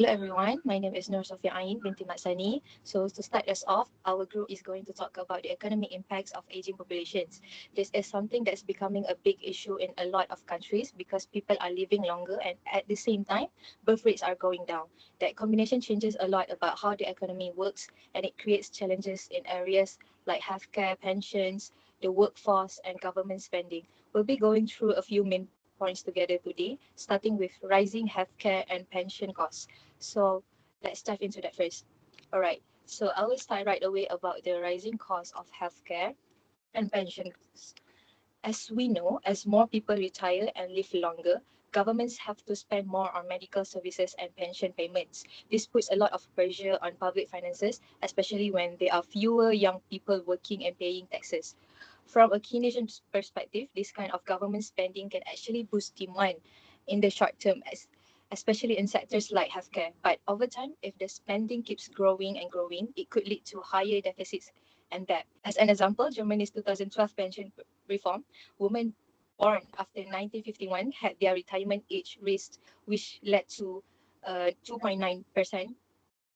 Hello everyone, my name is Nur Sofia Ain binti Matsani. So to start us off, our group is going to talk about the economic impacts of aging populations. This is something that's becoming a big issue in a lot of countries because people are living longer and at the same time, birth rates are going down. That combination changes a lot about how the economy works and it creates challenges in areas like healthcare, pensions, the workforce and government spending. We'll be going through a few main points together today, starting with rising healthcare and pension costs. So let's dive into that first. All right. So I will start right away about the rising cost of healthcare and pensions. As we know, as more people retire and live longer, governments have to spend more on medical services and pension payments. This puts a lot of pressure on public finances, especially when there are fewer young people working and paying taxes. From a Keynesian perspective, this kind of government spending can actually boost demand in the short term, especially in sectors like healthcare. But over time, if the spending keeps growing and growing, it could lead to higher deficits and debt. As an example, Germany's 2012 pension reform, women born after 1951 had their retirement age raised, which led to a 2.9%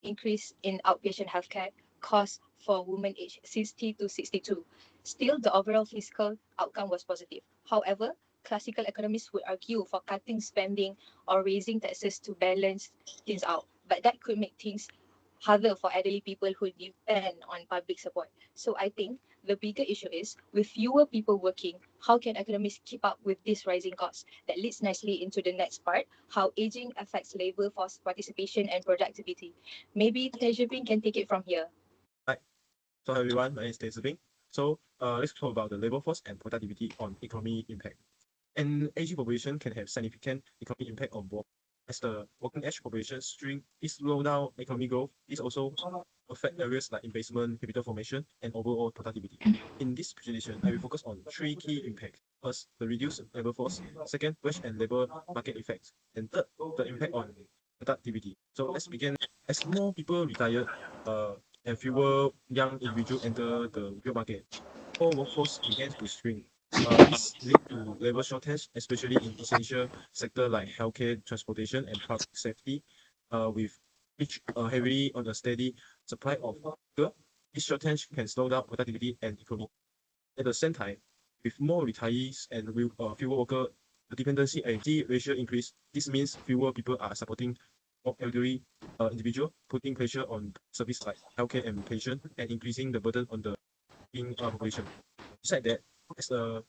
increase in outpatient healthcare costs for women aged 60 to 62. Still, the overall fiscal outcome was positive. However, classical economists would argue for cutting spending or raising taxes to balance things out, but that could make things harder for elderly people who depend on public support. So I think the bigger issue is with fewer people working, how can economists keep up with these rising costs? That leads nicely into the next part, how aging affects labor force participation and productivity. Maybe Tejapin can take it from here. Hi. So everyone, my name is Tezabing. Let's talk about the labor force and productivity on economy impact. An aging population can have significant economic impact on both. As the working age population shrink, this slow down economic growth. This also affect areas like investment, capital formation, and overall productivity. In this presentation, I will focus on three key impacts. First, the reduced labor force. Second, wage and labor market effects. And third, the impact on productivity. So let's begin. As more people retire, and fewer young individuals enter the labor market, whole workforce begins to shrink. This lead to labor shortage, especially in essential sector like healthcare, transportation, and public safety, with which heavily on a steady supply of labor. This shortage can slow down productivity and economy. At the same time, with more retirees and fewer workers, the dependency and ratio increase. This means fewer people are supporting more elderly individual, putting pressure on service like healthcare and pension, and increasing the burden on the population. Besides that, as the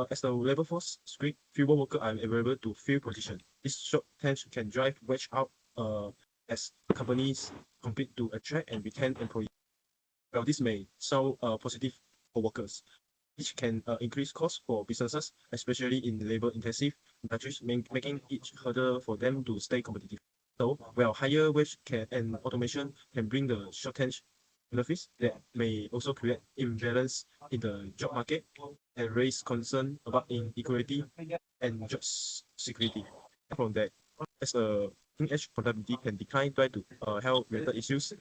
as the labor force shrink, fewer workers are available to fill position. This shortage can drive wage out as companies compete to attract and retain employees. Well, this may sound positive for workers, which can increase costs for businesses, especially in labor-intensive industries, making it harder for them to stay competitive. So, while higher wage and automation can bring the shortage benefits, that may also create imbalance in the job market and raise concern about inequality and job security. From that, as a age productivity can decline due to health-related issues,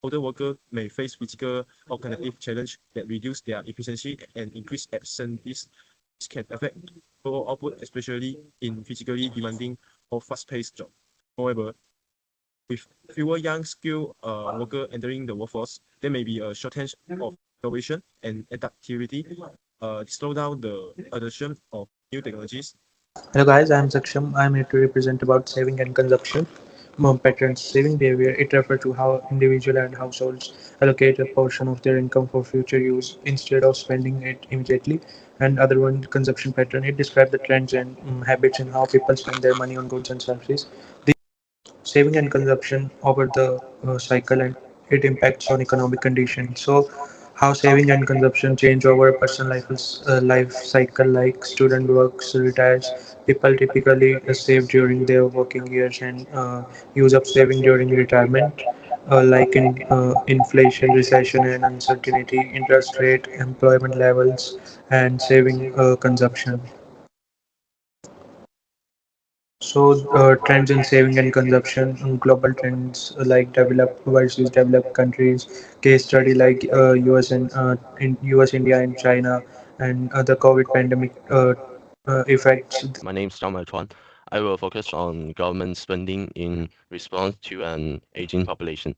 older workers may face physical or cognitive challenge that reduce their efficiency and increase absenteeism. This can affect overall output, especially in physically demanding or fast-paced jobs. However, with fewer young skilled workers entering the workforce, there may be a shortage of innovation and adaptivity, slow down the adoption of new technologies. Hello guys, I am Saksham. I am here to represent about saving and consumption patterns. Saving behavior, it refers to how individuals and households allocate a portion of their income for future use instead of spending it immediately. And other one, consumption pattern, it describes the trends and habits in how people spend their money on goods and services. Saving and consumption over the cycle, and it impacts on economic conditions. So how saving and consumption change over a personal life cycle, like student works retires, people typically save during their working years and use up saving during retirement, like in inflation, recession and uncertainty, interest rate, employment levels, and saving consumption. So, trends in saving and consumption, global trends like developed versus developed countries, case study like US and in US, India, and China, and the COVID pandemic effects. My name's John Chuan. I will focus on government spending in response to an aging population.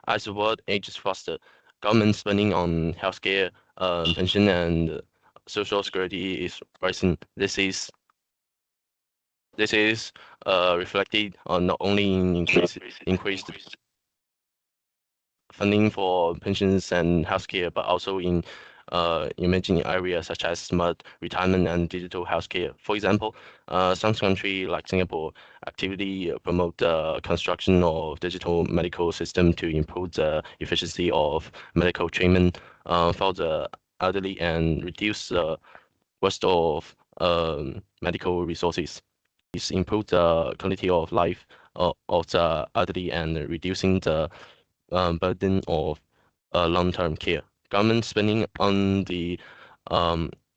As the world ages faster, government spending on healthcare, pension, and social security is rising. This is reflected on not only in increased funding for pensions and healthcare, but also in emerging areas such as smart retirement and digital healthcare. For example, some countries like Singapore actively promote the construction of digital medical system to improve the efficiency of medical treatment for the elderly and reduce the waste of medical resources. This improve the quality of life of the elderly and reducing the burden of long-term care. Government spending on the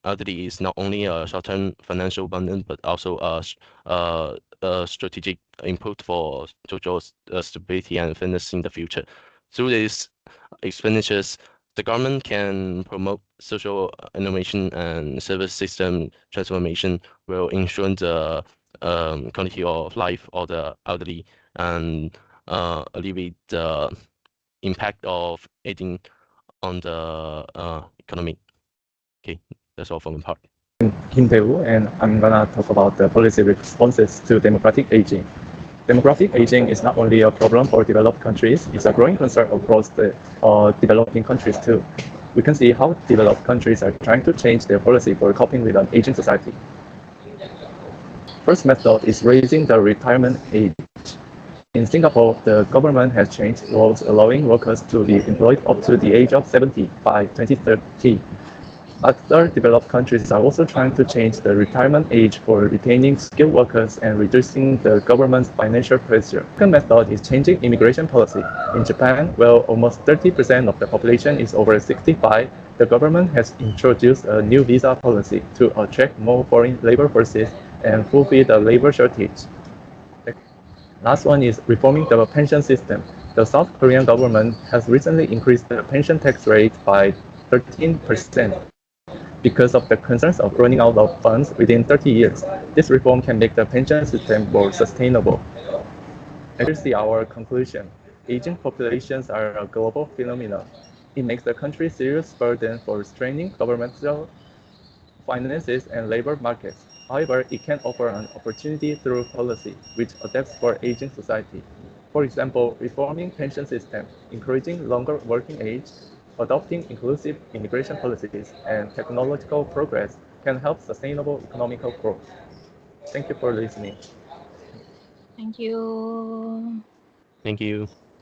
elderly is not only a short-term financial burden, but also a strategic input for social stability and fairness in the future. Through these expenditures, the government can promote social innovation and service system transformation while ensuring the quality of life of the elderly and alleviate the impact of aging on the economy. Okay, that's all from my part. Kim Tae-woo, and I'm gonna talk about the policy responses to demographic aging. Demographic aging is not only a problem for developed countries, it's a growing concern across the developing countries too. We can see how developed countries are trying to change their policy for coping with an aging society. First method is raising the retirement age. In Singapore, the government has changed laws allowing workers to be employed up to the age of 70 by 2030. Other developed countries are also trying to change the retirement age for retaining skilled workers and reducing the government's financial pressure. The second method is changing immigration policy. In Japan, where almost 30% of the population is over 65, the government has introduced a new visa policy to attract more foreign labor forces and fulfill the labor shortage. Last one is reforming the pension system. The South Korean government has recently increased the pension tax rate by 13%. Because of the concerns of running out of funds within 30 years, this reform can make the pension system more sustainable. And here's our conclusion. Aging populations are a global phenomenon. It makes the country serious burden for straining governmental finances and labor markets. However, it can offer an opportunity through policy, which adapts for aging society. For example, reforming pension system, encouraging longer working age, adopting inclusive immigration policies, and technological progress can help sustainable economic growth. Thank you for listening. Thank you. Thank you.